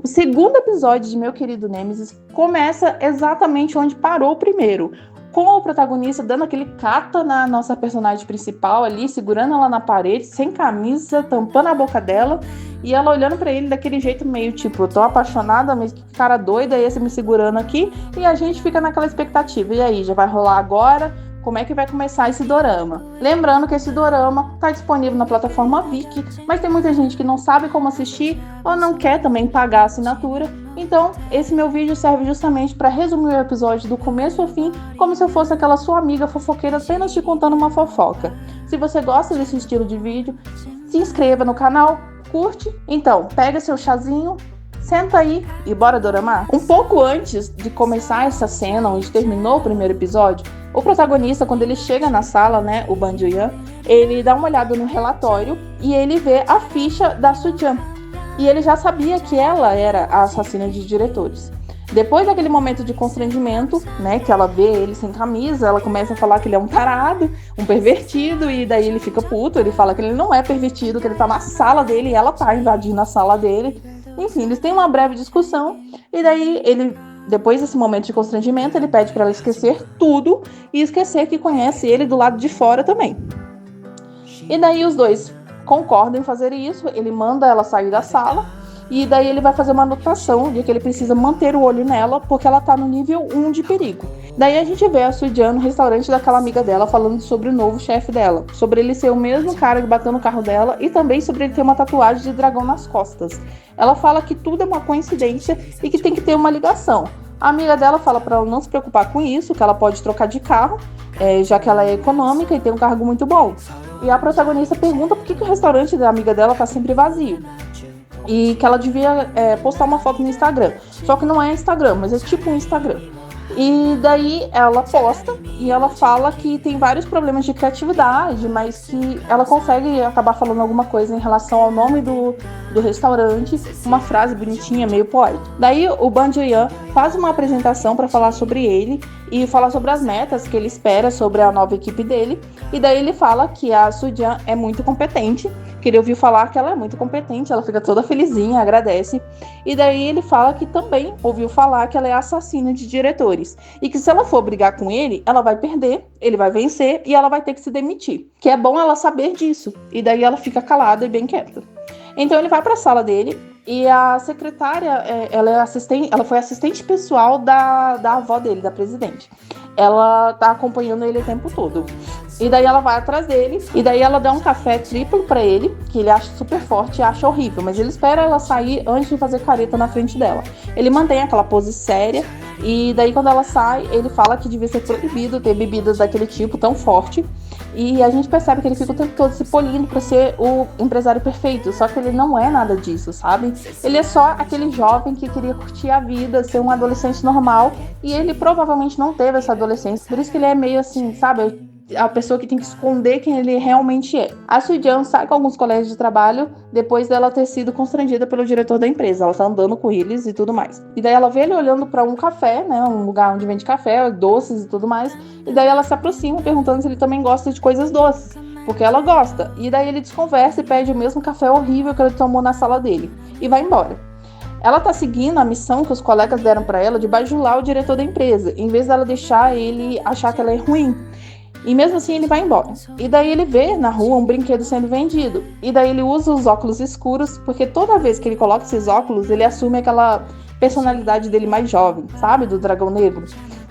O segundo episódio de Meu Querido Nêmesis começa exatamente onde parou o primeiro, com o protagonista dando aquele cata na nossa personagem principal ali, segurando ela na parede, sem camisa, tampando a boca dela, e ela olhando pra ele daquele jeito meio tipo, eu tô apaixonada, mas que cara doida, esse me segurando aqui, e a gente fica naquela expectativa, e aí, já vai rolar agora? Como é que vai começar esse dorama? Lembrando que esse dorama está disponível na plataforma Viki, mas tem muita gente que não sabe como assistir ou não quer também pagar a assinatura. Então, esse meu vídeo serve justamente para resumir o episódio do começo ao fim, como se eu fosse aquela sua amiga fofoqueira apenas te contando uma fofoca. Se você gosta desse estilo de vídeo, se inscreva no canal, curte. Então, pega seu chazinho, senta aí e bora doramar? Um pouco antes de começar essa cena, onde terminou o primeiro episódio, o protagonista, quando ele chega na sala, né, o Ban Ju-yeon, ele dá uma olhada no relatório e ele vê a ficha da Soo-jang. E ele já sabia que ela era a assassina de diretores. Depois daquele momento de constrangimento, né, que ela vê ele sem camisa, ela começa a falar que ele é um tarado, um pervertido, e daí ele fica puto, ele fala que ele não é pervertido, que ele tá na sala dele e ela tá invadindo a sala dele. Enfim, eles têm uma breve discussão, e daí ele... Depois desse momento de constrangimento, ele pede para ela esquecer tudo e esquecer que conhece ele do lado de fora também. E daí os dois concordam em fazer isso, ele manda ela sair da sala e daí ele vai fazer uma anotação de que ele precisa manter o olho nela porque ela tá no nível 1 de perigo. Daí a gente vê a Soo-jang no restaurante daquela amiga dela falando sobre o novo chefe dela, sobre ele ser o mesmo cara que bateu no carro dela e também sobre ele ter uma tatuagem de dragão nas costas. Ela fala que tudo é uma coincidência e que tem que ter uma ligação. A amiga dela fala para ela não se preocupar com isso, que ela pode trocar de carro, já que ela é econômica e tem um cargo muito bom. E a protagonista pergunta por que o restaurante da amiga dela tá sempre vazio. E que ela devia postar uma foto no Instagram. Só que não é Instagram, mas é tipo um Instagram. E daí ela posta e ela fala que tem vários problemas de criatividade, mas que ela consegue acabar falando alguma coisa em relação ao nome do restaurante, uma frase bonitinha, meio poética. Daí o Ban Ju-yeon faz uma apresentação para falar sobre ele e falar sobre as metas que ele espera sobre a nova equipe dele. E daí ele fala que a Soo-jang é muito competente, que ele ouviu falar que ela é muito competente, ela fica toda felizinha, agradece. E daí ele fala que também ouviu falar que ela é assassina de diretores. E que se ela for brigar com ele, ela vai perder, ele vai vencer e ela vai ter que se demitir. Que é bom ela saber disso. E daí ela fica calada e bem quieta. Então ele vai para a sala dele e a secretária, ela foi assistente pessoal da avó dele, da presidente. Ela tá acompanhando ele o tempo todo. E daí ela vai atrás dele, e daí ela dá um café triplo pra ele, que ele acha super forte e acha horrível, mas ele espera ela sair antes de fazer careta na frente dela. Ele mantém aquela pose séria, e daí quando ela sai, ele fala que devia ser proibido ter bebidas daquele tipo tão forte, e a gente percebe que ele fica o tempo todo se polindo pra ser o empresário perfeito, só que ele não é nada disso, sabe? Ele é só aquele jovem que queria curtir a vida, ser um adolescente normal, e ele provavelmente não teve essa adolescência, por isso que ele é meio assim, sabe? A pessoa que tem que esconder quem ele realmente é. A Soo-jang sai com alguns colegas de trabalho depois dela ter sido constrangida pelo diretor da empresa. Ela tá andando com eles e tudo mais. E daí ela vê ele olhando para um café, né, um lugar onde vende café, doces e tudo mais. E daí ela se aproxima perguntando se ele também gosta de coisas doces, porque ela gosta. E daí ele desconversa e pede o mesmo café horrível que ele tomou na sala dele e vai embora. Ela tá seguindo a missão que os colegas deram para ela de bajular o diretor da empresa, em vez dela deixar ele achar que ela é ruim. E mesmo assim ele vai embora. E daí ele vê na rua um brinquedo sendo vendido. E daí ele usa os óculos escuros, porque toda vez que ele coloca esses óculos, ele assume aquela personalidade dele mais jovem, sabe? Do dragão negro.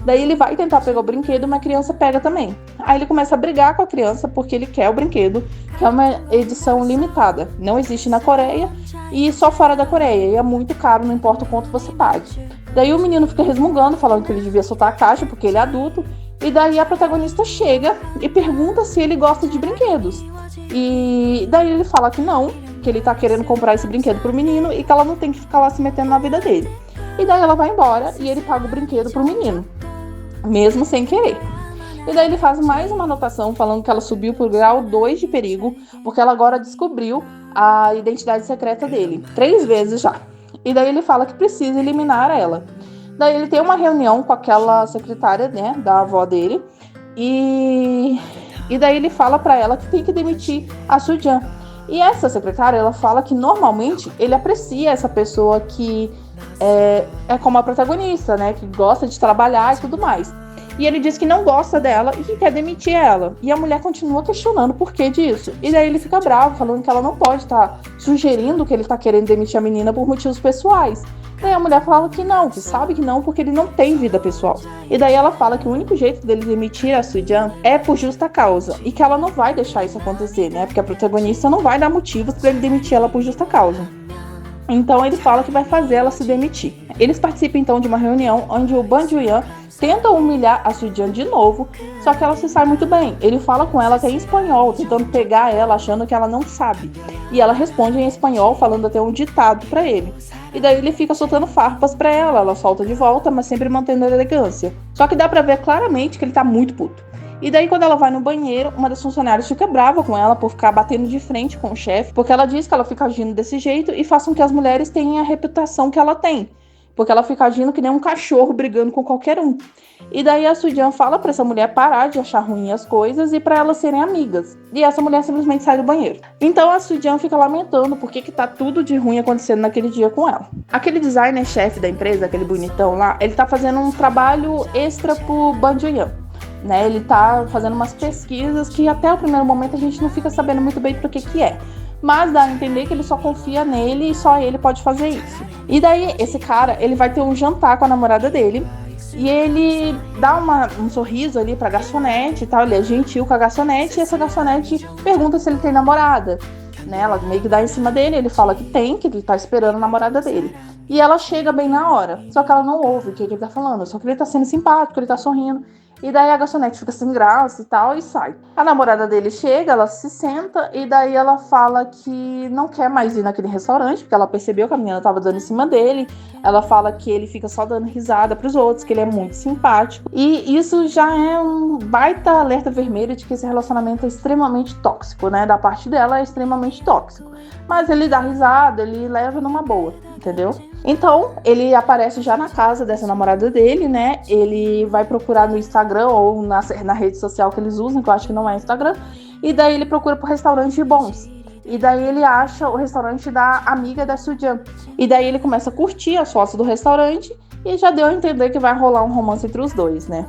Daí ele vai tentar pegar o brinquedo e uma criança pega também. Aí ele começa a brigar com a criança porque ele quer o brinquedo, que é uma edição limitada. Não existe na Coreia e só fora da Coreia. E é muito caro, não importa o quanto você pague. Daí o menino fica resmungando, falando que ele devia soltar a caixa porque ele é adulto. E daí a protagonista chega e pergunta se ele gosta de brinquedos. E daí ele fala que não, que ele tá querendo comprar esse brinquedo pro menino e que ela não tem que ficar lá se metendo na vida dele. E daí ela vai embora e ele paga o brinquedo pro menino, mesmo sem querer. E daí ele faz mais uma anotação falando que ela subiu pro grau 2 de perigo, porque ela agora descobriu a identidade secreta dele, 3 vezes já. E daí ele fala que precisa eliminar ela. Daí ele tem uma reunião com aquela secretária, né, da avó dele, e daí ele fala pra ela que tem que demitir a Soo-jang. E essa secretária, ela fala que normalmente ele aprecia essa pessoa que é como a protagonista, né? Que gosta de trabalhar e tudo mais. E ele diz que não gosta dela e que quer demitir ela. E a mulher continua questionando o porquê disso. E daí ele fica bravo, falando que ela não pode estar sugerindo que ele está querendo demitir a menina por motivos pessoais. Daí a mulher fala que não, que sabe que não, porque ele não tem vida pessoal. E daí ela fala que o único jeito dele demitir a Soo-jang é por justa causa. E que ela não vai deixar isso acontecer, né? Porque a protagonista não vai dar motivos para ele demitir ela por justa causa. Então ele fala que vai fazer ela se demitir. Eles participam então de uma reunião onde o Ban Ju-yeon tenta humilhar a Soo-jang de novo, só que ela se sai muito bem. Ele fala com ela até em espanhol, tentando pegar ela, achando que ela não sabe. E ela responde em espanhol, falando até um ditado pra ele. E daí ele fica soltando farpas pra ela, ela solta de volta, mas sempre mantendo a elegância. Só que dá pra ver claramente que ele tá muito puto. E daí quando ela vai no banheiro, uma das funcionárias fica brava com ela por ficar batendo de frente com o chefe, porque ela diz que ela fica agindo desse jeito e faz com que as mulheres tenham a reputação que ela tem. Porque ela fica agindo que nem um cachorro brigando com qualquer um. E daí a Soo-jang fala pra essa mulher parar de achar ruim as coisas e pra elas serem amigas. E essa mulher simplesmente sai do banheiro. Então a Soo-jang fica lamentando porque que tá tudo de ruim acontecendo naquele dia com ela. Aquele designer-chefe da empresa, aquele bonitão lá, ele tá fazendo um trabalho extra pro Ban Ju-yeon. Né? Ele tá fazendo umas pesquisas que até o primeiro momento a gente não fica sabendo muito bem pro que é. Mas dá a entender que ele só confia nele e só ele pode fazer isso. E daí, esse cara, ele vai ter um jantar com a namorada dele. E ele dá um sorriso ali pra garçonete e tal. Ele é gentil com a garçonete. E essa garçonete pergunta se ele tem namorada. Né? Ela meio que dá em cima dele. Ele fala que tem, que ele tá esperando a namorada dele. E ela chega bem na hora. Só que ela não ouve o que ele tá falando. Só que ele tá sendo simpático, ele tá sorrindo. E daí a garçonete fica sem graça e tal e sai. A namorada dele chega, ela se senta e daí ela fala que não quer mais ir naquele restaurante, porque ela percebeu que a menina tava dando em cima dele. Ela fala que ele fica só dando risada pros outros, que ele é muito simpático. E isso já é um baita alerta vermelho de que esse relacionamento é extremamente tóxico, né? Da parte dela é extremamente tóxico. Mas ele dá risada, ele leva numa boa, entendeu? Então, ele aparece já na casa dessa namorada dele, né? Ele vai procurar no Instagram ou na rede social que eles usam, que eu acho que não é Instagram. E daí ele procura por restaurantes bons. E daí ele acha o restaurante da amiga da Soo-jang. E daí ele começa a curtir as fotos do restaurante e já deu a entender que vai rolar um romance entre os dois, né?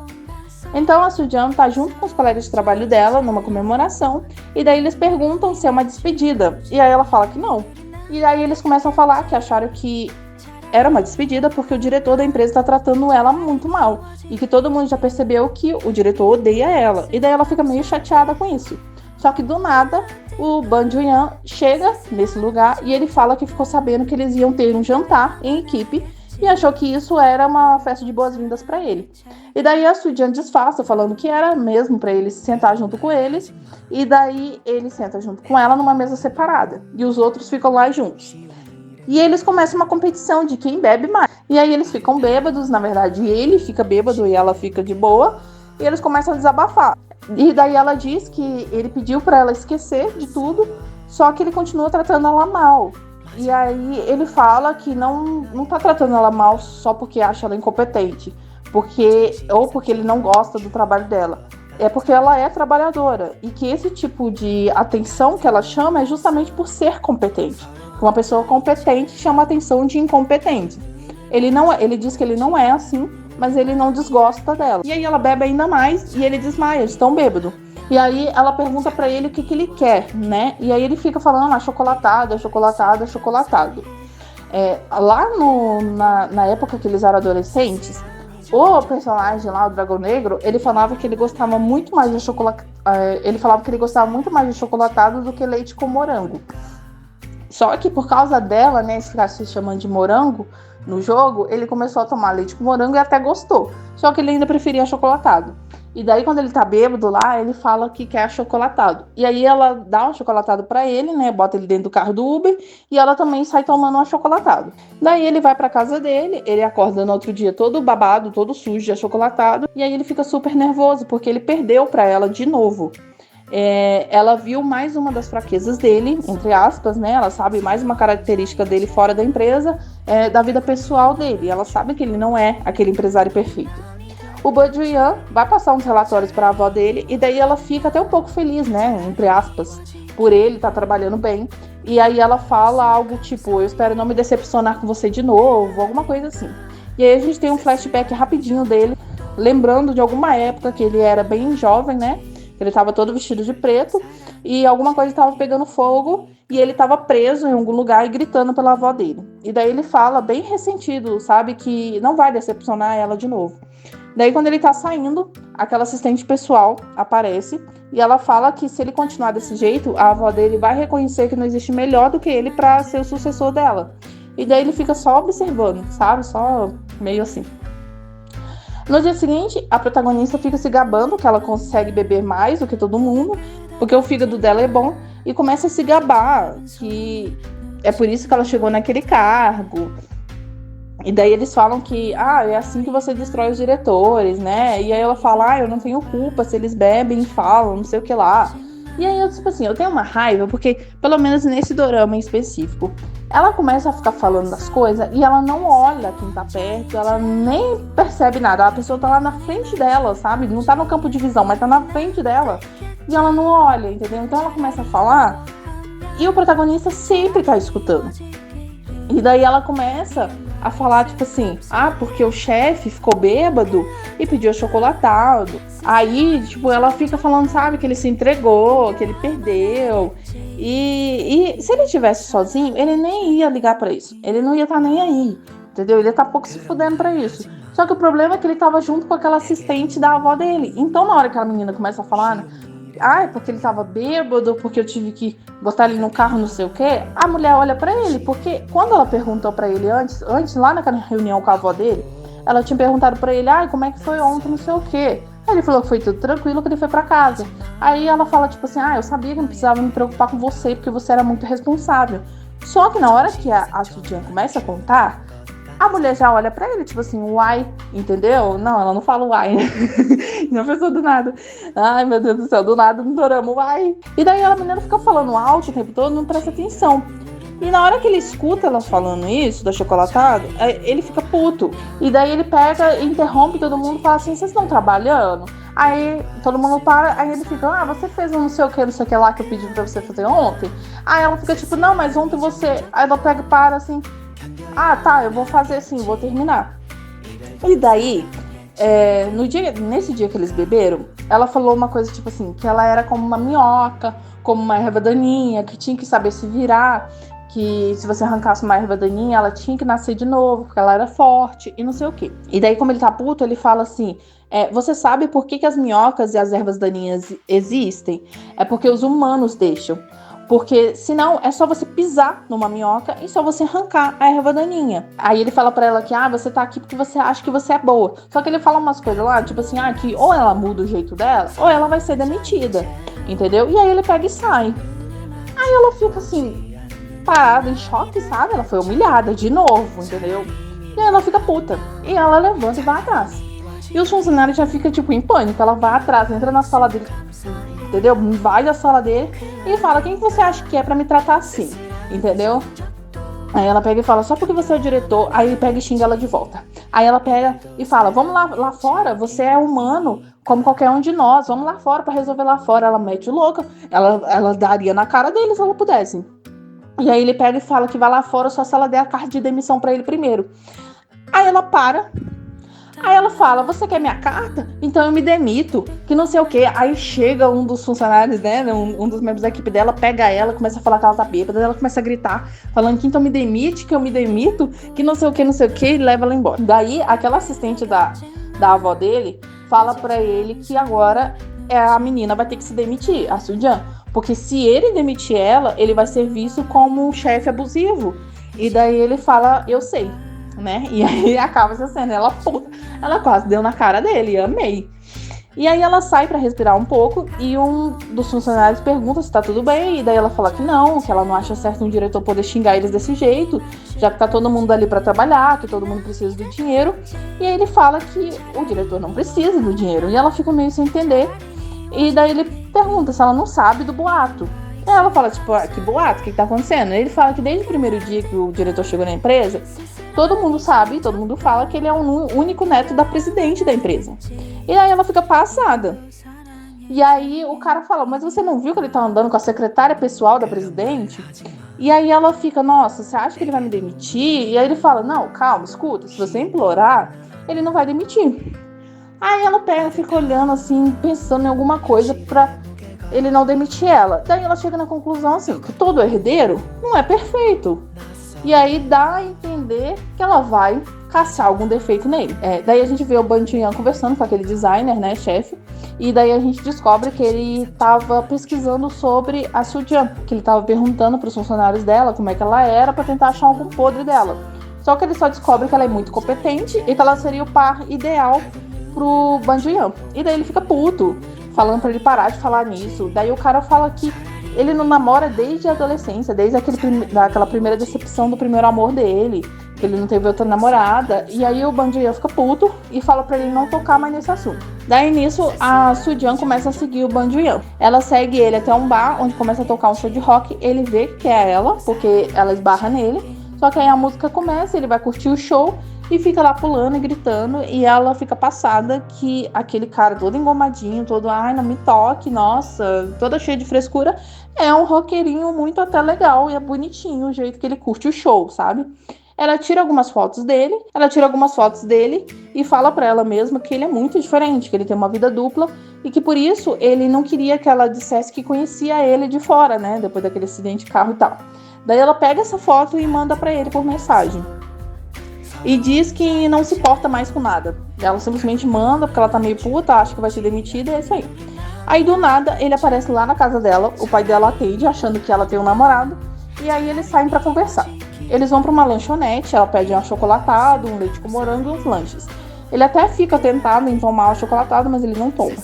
Então a Soo-jang tá junto com os colegas de trabalho dela numa comemoração. E daí eles perguntam se é uma despedida. E aí ela fala que não. E daí eles começam a falar que acharam que era uma despedida porque o diretor da empresa tá tratando ela muito mal. E que todo mundo já percebeu que o diretor odeia ela. E daí ela fica meio chateada com isso. Só que do nada, o Ban Ju-yeon chega nesse lugar e ele fala que ficou sabendo que eles iam ter um jantar em equipe e achou que isso era uma festa de boas-vindas para ele. E daí a Soo-jang disfarça, falando que era mesmo para ele se sentar junto com eles. E daí ele senta junto com ela numa mesa separada. E os outros ficam lá juntos. E eles começam uma competição de quem bebe mais. E aí eles ficam bêbados, na verdade ele fica bêbado e ela fica de boa. E eles começam a desabafar. E daí ela diz que ele pediu pra ela esquecer de tudo, só que ele continua tratando ela mal. E aí ele fala que não tá tratando ela mal só porque acha ela incompetente. Ou porque ele não gosta do trabalho dela. É porque ela é trabalhadora. E que esse tipo de atenção que ela chama é justamente por ser competente. Uma pessoa competente chama a atenção de incompetente. Ele diz que ele não é assim, mas ele não desgosta dela. E aí ela bebe ainda mais e ele desmaia de tão bêbado. E aí ela pergunta pra ele o que ele quer, né? E aí ele fica falando, achocolatado, achocolatado, achocolatado. Lá na época que eles eram adolescentes, o personagem lá, o Dragão Negro, ele falava que ele gostava muito mais de achocolatado do que leite com morango. Só que por causa dela, né, ficar se chamando de morango no jogo, ele começou a tomar leite com morango e até gostou. Só que ele ainda preferia achocolatado. E daí quando ele tá bêbado lá, ele fala que quer achocolatado. E aí ela dá um achocolatado pra ele, né, bota ele dentro do carro do Uber e ela também sai tomando um achocolatado. Daí ele vai pra casa dele, ele acorda no outro dia todo babado, todo sujo de achocolatado. E aí ele fica super nervoso porque ele perdeu pra ela de novo. Ela viu mais uma das fraquezas dele, entre aspas, né? Ela sabe mais uma característica dele fora da empresa, da vida pessoal dele. Ela sabe que ele não é aquele empresário perfeito. O Bojuyan vai passar uns relatórios para a avó dele e daí ela fica até um pouco feliz, né, entre aspas, por ele estar trabalhando bem. E aí ela fala algo tipo, eu espero não me decepcionar com você de novo, alguma coisa assim. E aí a gente tem um flashback rapidinho dele, lembrando de alguma época que ele era bem jovem, né? Ele estava todo vestido de preto e alguma coisa estava pegando fogo e ele estava preso em algum lugar e gritando pela avó dele. E daí ele fala bem ressentido, sabe, que não vai decepcionar ela de novo. Daí quando ele tá saindo, aquela assistente pessoal aparece e ela fala que se ele continuar desse jeito, a avó dele vai reconhecer que não existe melhor do que ele para ser o sucessor dela. E daí ele fica só observando, sabe? Só meio assim. No dia seguinte, a protagonista fica se gabando que ela consegue beber mais do que todo mundo, porque o fígado dela é bom, e começa a se gabar que é por isso que ela chegou naquele cargo. E daí eles falam que, é assim que você destrói os diretores, né? E aí ela fala, eu não tenho culpa se eles bebem e falam, não sei o que lá. E aí eu, tipo assim, eu tenho uma raiva, porque, pelo menos nesse dorama em específico, ela começa a ficar falando das coisas e ela não olha quem tá perto, ela nem percebe nada. A pessoa tá lá na frente dela, sabe? Não tá no campo de visão, mas tá na frente dela. E ela não olha, entendeu? Então ela começa a falar e o protagonista sempre tá escutando. E daí ela começa a falar, tipo assim, porque o chefe ficou bêbado e pediu achocolatado. Aí, tipo, ela fica falando, sabe, que ele se entregou, que ele perdeu. E se ele estivesse sozinho, ele nem ia ligar pra isso. Ele não ia estar nem aí, entendeu? Ele ia estar pouco se fudendo pra isso. Só que o problema é que ele tava junto com aquela assistente da avó dele. Então, na hora que a menina começa a falar, é porque ele tava bêbado, porque eu tive que botar ele no carro, não sei o quê, a mulher olha pra ele, porque quando ela perguntou pra ele antes lá naquela reunião com a avó dele, ela tinha perguntado pra ele, como é que foi ontem, não sei o quê. Aí ele falou que foi tudo tranquilo, que ele foi pra casa. Aí ela fala, tipo assim, eu sabia que não precisava me preocupar com você, porque você era muito responsável. Só que na hora que a Sujin começa a contar, a mulher já olha pra ele, tipo assim, uai, entendeu? Não, ela não fala uai, né? Não pensou do nada. Ai, meu Deus do céu, do nada no dorama, uai. E daí a menina fica falando alto o tempo todo, não presta atenção. E na hora que ele escuta ela falando isso, da chocolatada, ele fica puto. E daí ele pega, interrompe todo mundo e fala assim, vocês estão trabalhando? Aí todo mundo para, aí ele fica, você fez um não sei o que lá que eu pedi pra você fazer ontem? Aí ela fica tipo, não, mas ontem você... Aí ela pega e para assim... tá, eu vou fazer assim, vou terminar. E daí, nesse dia que eles beberam, ela falou uma coisa tipo assim, que ela era como uma minhoca, como uma erva daninha, que tinha que saber se virar, que se você arrancasse uma erva daninha, ela tinha que nascer de novo, porque ela era forte e não sei o quê. E daí, como ele tá puto, ele fala assim, você sabe por que as minhocas e as ervas daninhas existem? É porque os humanos deixam. Porque senão é só você pisar numa minhoca e só você arrancar a erva daninha. Aí ele fala pra ela que você tá aqui porque você acha que você é boa. Só que ele fala umas coisas lá, tipo assim, que ou ela muda o jeito dela, ou ela vai ser demitida. Entendeu? E aí ele pega e sai. Aí ela fica assim, parada, em choque, sabe? Ela foi humilhada de novo, entendeu? E aí ela fica puta. E ela levanta e vai atrás. E os funcionários já ficam, tipo, em pânico. Ela vai atrás, entra na sala dele, entendeu? Vai da sala dele e fala, quem que você acha que é pra me tratar assim? Entendeu? Aí ela pega e fala, só porque você é o diretor. Aí ele pega e xinga ela de volta. Aí ela pega e fala, vamos lá fora, você é humano, como qualquer um de nós, vamos lá fora pra resolver lá fora. Ela mete o louca, ela daria na cara dele se ela pudesse. E aí ele pega e fala que vai lá fora só se ela der a carta de demissão pra ele primeiro. Aí ela para. Aí ela fala, você quer minha carta? Então eu me demito, que não sei o quê. Aí chega um dos funcionários, né, um dos membros da equipe dela, pega ela, começa a falar que ela tá bêbada, ela começa a gritar, falando que então me demite, que eu me demito, que não sei o quê, e leva ela embora. Daí, aquela assistente da avó dele fala pra ele que agora a menina vai ter que se demitir, a Sujin, porque se ele demitir ela, ele vai ser visto como um chefe abusivo. E daí ele fala, eu sei. Né? E aí acaba essa cena, ela quase deu na cara dele, amei. E aí ela sai pra respirar um pouco e um dos funcionários pergunta se tá tudo bem, e daí ela fala que ela não acha certo um diretor poder xingar eles desse jeito, já que tá todo mundo ali pra trabalhar, que todo mundo precisa do dinheiro. E aí ele fala que o diretor não precisa do dinheiro, e ela fica meio sem entender. E daí ele pergunta se ela não sabe do boato. Aí ela fala, tipo, que boato, o que tá acontecendo? Ele fala que desde o primeiro dia que o diretor chegou na empresa, todo mundo sabe, todo mundo fala que ele é o único neto da presidente da empresa. E aí ela fica passada. E aí o cara fala, mas você não viu que ele tá andando com a secretária pessoal da presidente? E aí ela fica, nossa, você acha que ele vai me demitir? E aí ele fala, não, calma, escuta, se você implorar, ele não vai demitir. Aí ela pega, fica olhando assim, pensando em alguma coisa pra ele não demitir ela. Daí ela chega na conclusão assim, que todo herdeiro não é perfeito. E aí dá a entender que ela vai caçar algum defeito nele. Daí a gente vê o Ban Joon-hyun conversando com aquele designer, né, chefe. E daí a gente descobre que ele estava pesquisando sobre a Soo-jang, que ele estava perguntando para os funcionários dela como é que ela era para tentar achar algum podre dela. Só que ele só descobre que ela é muito competente e que ela seria o par ideal pro Ban Joon-hyun. E daí ele fica puto, falando para ele parar de falar nisso. Daí o cara fala que ele não namora desde a adolescência, desde aquela primeira decepção do primeiro amor dele, que ele não teve outra namorada. E aí o Ban Joon-hyun fica puto e fala pra ele não tocar mais nesse assunto. Daí nisso a Soo-jang começa a seguir o Ban Joon-hyun. Ela segue ele até um bar onde começa a tocar um show de rock. Ele vê que é ela, porque ela esbarra nele. Só que aí a música começa, ele vai curtir o show e fica lá pulando e gritando, e ela fica passada que aquele cara todo engomadinho, todo, ai, não me toque, nossa, toda cheia de frescura, é um roqueirinho muito até legal e é bonitinho o jeito que ele curte o show, sabe? Ela tira algumas fotos dele e fala pra ela mesma que ele é muito diferente, que ele tem uma vida dupla e que por isso ele não queria que ela dissesse que conhecia ele de fora, né, depois daquele acidente de carro e tal. Daí ela pega essa foto e manda pra ele por mensagem. E diz que não se importa mais com nada. Ela simplesmente manda, porque ela tá meio puta, acha que vai ser demitida, e é isso aí. Aí do nada, ele aparece lá na casa dela, o pai dela atende, achando que ela tem um namorado, e aí eles saem pra conversar. Eles vão pra uma lanchonete, ela pede um achocolatado, um leite com morango e uns lanches. Ele até fica tentado em tomar o achocolatado, mas ele não toma.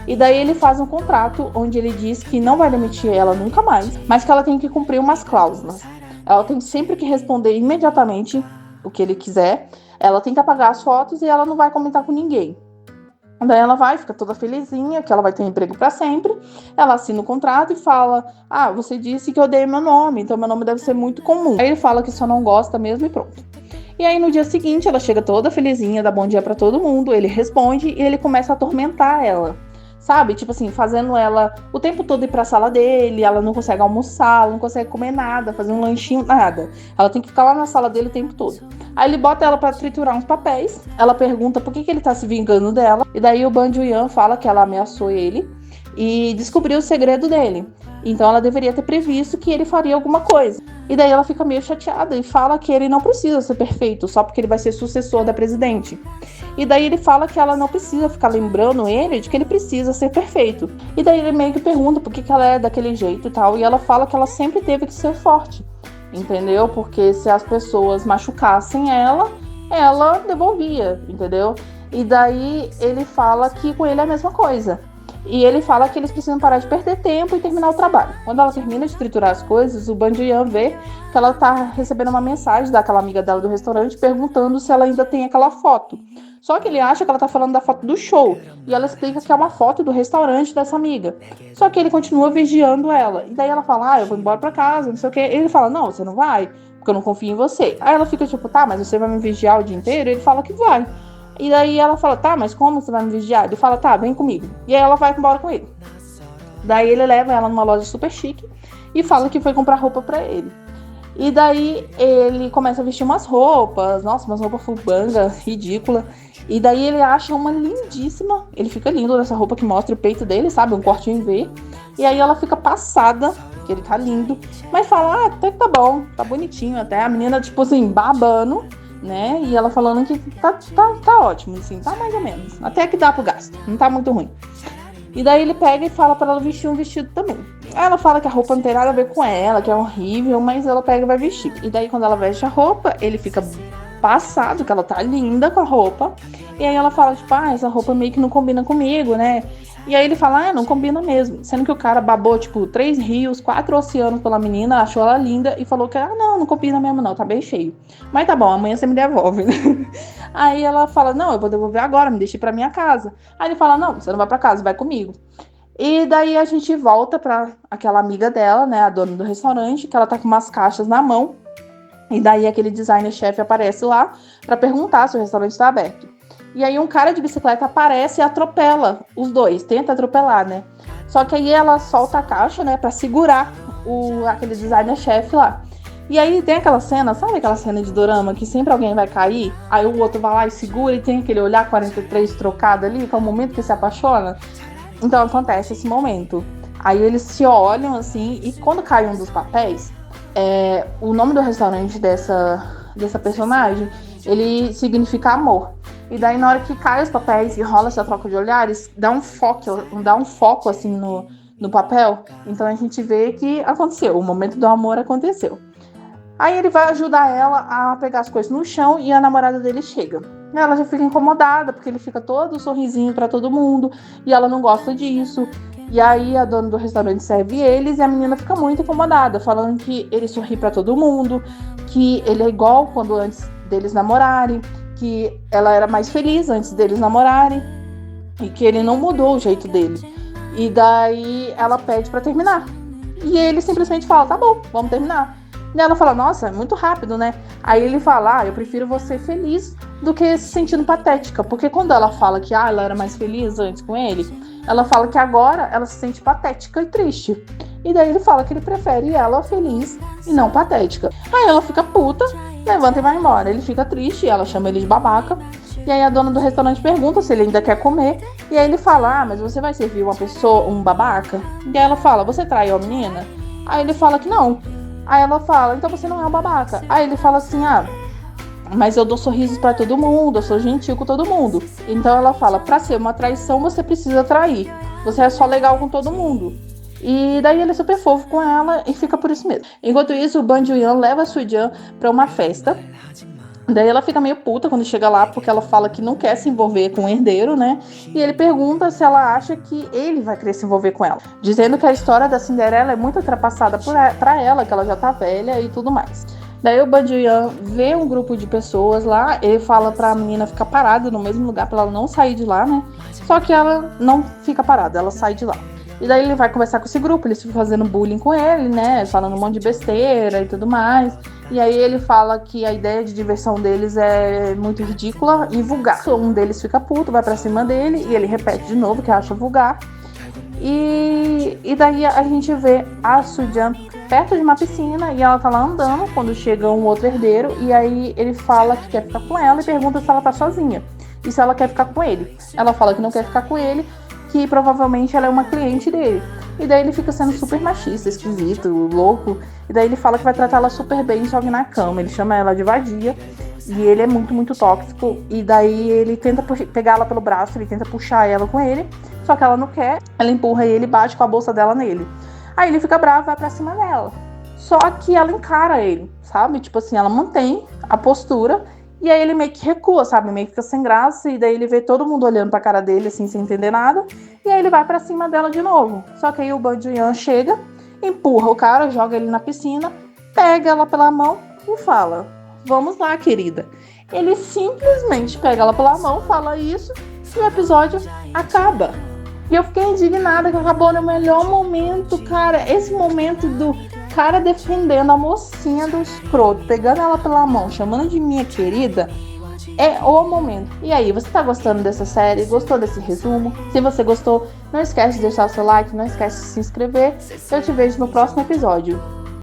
E daí ele faz um contrato onde ele diz que não vai demitir ela nunca mais, mas que ela tem que cumprir umas cláusulas. Ela tem sempre que responder imediatamente o que ele quiser, ela tem que apagar as fotos e ela não vai comentar com ninguém. Daí ela vai, fica toda felizinha, que ela vai ter um emprego para sempre. Ela assina o contrato e fala, você disse que eu odeio meu nome, então meu nome deve ser muito comum. Aí ele fala que só não gosta mesmo e pronto. E aí no dia seguinte ela chega toda felizinha, dá bom dia para todo mundo, ele responde e ele começa a atormentar ela. Sabe? Tipo assim, fazendo ela o tempo todo ir pra sala dele, ela não consegue almoçar, ela não consegue comer nada, fazer um lanchinho, nada. Ela tem que ficar lá na sala dele o tempo todo. Aí ele bota ela pra triturar uns papéis, ela pergunta por que ele tá se vingando dela, e daí o Ban Joon-hyun fala que ela ameaçou ele e descobriu o segredo dele. Então ela deveria ter previsto que ele faria alguma coisa. E daí ela fica meio chateada e fala que ele não precisa ser perfeito, só porque ele vai ser sucessor da presidente. E daí ele fala que ela não precisa ficar lembrando ele de que ele precisa ser perfeito. E daí ele meio que pergunta por que ela é daquele jeito e tal. E ela fala que ela sempre teve que ser forte, entendeu? Porque se as pessoas machucassem ela, ela devolvia, entendeu? E daí ele fala que com ele é a mesma coisa. E ele fala que eles precisam parar de perder tempo e terminar o trabalho. Quando ela termina de triturar as coisas, o Ban Joon-hyun vê que ela tá recebendo uma mensagem daquela amiga dela do restaurante perguntando se ela ainda tem aquela foto. Só que ele acha que ela tá falando da foto do show. E ela explica que é uma foto do restaurante dessa amiga. Só que ele continua vigiando ela. E daí ela fala, eu vou embora pra casa, não sei o quê. Ele fala, não, você não vai, porque eu não confio em você. Aí ela fica tipo, tá, mas você vai me vigiar o dia inteiro? Ele fala que vai. E daí ela fala, tá, mas como você vai me vigiar? Ele fala, tá, vem comigo. E aí ela vai embora com ele. Daí ele leva ela numa loja super chique e fala que foi comprar roupa pra ele. E daí ele começa a vestir umas roupas, nossa, umas roupas fubanga, ridícula. E daí ele acha uma lindíssima, ele fica lindo nessa roupa que mostra o peito dele, sabe, um cortinho em V. E aí ela fica passada, que ele tá lindo, mas fala, até que tá bom, tá bonitinho até. A menina, tipo assim, babando, né? E ela falando que tá ótimo, assim, tá mais ou menos. Até que dá pro gasto, não tá muito ruim. E daí ele pega e fala pra ela vestir um vestido também. Aí ela fala que a roupa não tem nada a ver com ela, que é horrível, mas ela pega e vai vestir. E daí quando ela veste a roupa, ele fica passado, que ela tá linda com a roupa. E aí ela fala, tipo, essa roupa meio que não combina comigo, né? E aí ele fala, não combina mesmo. Sendo que o cara babou, tipo, 3 rios, 4 oceanos pela menina, achou ela linda e falou que, não combina mesmo não, tá bem cheio. Mas tá bom, amanhã você me devolve, né? Aí ela fala, não, eu vou devolver agora, me deixe pra minha casa. Aí ele fala, não, você não vai pra casa, vai comigo. E daí a gente volta pra aquela amiga dela, né, a dona do restaurante, que ela tá com umas caixas na mão. E daí aquele designer-chefe aparece lá pra perguntar se o restaurante tá aberto. E aí um cara de bicicleta aparece e atropela os dois, tenta atropelar, né? Só que aí ela solta a caixa, né, pra segurar aquele designer-chefe lá. E aí tem aquela cena, sabe aquela cena de dorama que sempre alguém vai cair? Aí o outro vai lá e segura e tem aquele olhar 43 trocado ali, que é o momento que se apaixona. Então acontece esse momento. Aí eles se olham assim, e quando cai um dos papéis, o nome do restaurante dessa personagem, ele significa amor. E daí na hora que cai os papéis e rola essa troca de olhares, dá um foco assim no papel. Então a gente vê que aconteceu, o momento do amor aconteceu. Aí ele vai ajudar ela a pegar as coisas no chão e a namorada dele chega. Ela já fica incomodada, porque ele fica todo sorrisinho pra todo mundo, e ela não gosta disso. E aí a dona do restaurante serve eles, e a menina fica muito incomodada, falando que ele sorri pra todo mundo, que ele é igual quando antes deles namorarem, que ela era mais feliz antes deles namorarem, e que ele não mudou o jeito dele. E daí ela pede pra terminar. E ele simplesmente fala, tá bom, vamos terminar. E ela fala, nossa, é muito rápido, né? Aí ele fala, eu prefiro você feliz do que se sentindo patética. Porque quando ela fala que ela era mais feliz antes com ele, ela fala que agora ela se sente patética e triste. E daí ele fala que ele prefere ela feliz e não patética. Aí ela fica puta, levanta e vai embora. Ele fica triste, ela chama ele de babaca. E aí a dona do restaurante pergunta se ele ainda quer comer. E aí ele fala, mas você vai servir uma pessoa, um babaca? E aí ela fala, você traiu a menina? Aí ele fala que não. Aí ela fala, então você não é um babaca. Aí ele fala assim, mas eu dou sorrisos pra todo mundo, eu sou gentil com todo mundo. Então ela fala, pra ser uma traição você precisa trair. Você é só legal com todo mundo. E daí ele é super fofo com ela e fica por isso mesmo. Enquanto isso, o Ban Ju-yeon leva a Soo-jang pra uma festa. Daí ela fica meio puta quando chega lá, porque ela fala que não quer se envolver com o herdeiro, né? E ele pergunta se ela acha que ele vai querer se envolver com ela, dizendo que a história da Cinderela é muito ultrapassada pra ela, que ela já tá velha e tudo mais. Daí o Ban Ju-yeon vê um grupo de pessoas lá, ele fala pra menina ficar parada no mesmo lugar pra ela não sair de lá, né? Só que ela não fica parada, ela sai de lá. E daí ele vai conversar com esse grupo, eles ficam fazendo bullying com ele, né? Falando um monte de besteira e tudo mais. E aí ele fala que a ideia de diversão deles é muito ridícula e vulgar. Um deles fica puto, vai pra cima dele e ele repete de novo que acha vulgar. E daí a gente vê a Soo-jang perto de uma piscina e ela tá lá andando quando chega um outro herdeiro. E aí ele fala que quer ficar com ela e pergunta se ela tá sozinha. E se ela quer ficar com ele. Ela fala que não quer ficar com ele, que provavelmente ela é uma cliente dele. E daí ele fica sendo super machista, esquisito, louco. E daí ele fala que vai tratar ela super bem, só que na cama. Ele chama ela de vadia. E ele é muito, muito tóxico. E daí ele tenta pegar ela pelo braço, ele tenta puxar ela com ele. Só que ela não quer. Ela empurra ele e bate com a bolsa dela nele. Aí ele fica bravo e vai pra cima dela. Só que ela encara ele, sabe? Tipo assim, ela mantém a postura. E aí ele meio que recua, sabe? Meio que fica sem graça. E daí ele vê todo mundo olhando pra cara dele, assim, sem entender nada. E aí ele vai pra cima dela de novo. Só que aí o Ban Ju-yeon chega, empurra o cara, joga ele na piscina, pega ela pela mão e fala, vamos lá, querida. Ele simplesmente pega ela pela mão, fala isso, e o episódio acaba. E eu fiquei indignada que acabou no melhor momento, cara. Esse momento do cara defendendo a mocinha do escroto, pegando ela pela mão, chamando de minha querida, é o momento. E aí, você tá gostando dessa série? Gostou desse resumo? Se você gostou, não esquece de deixar o seu like, não esquece de se inscrever. Eu te vejo no próximo episódio.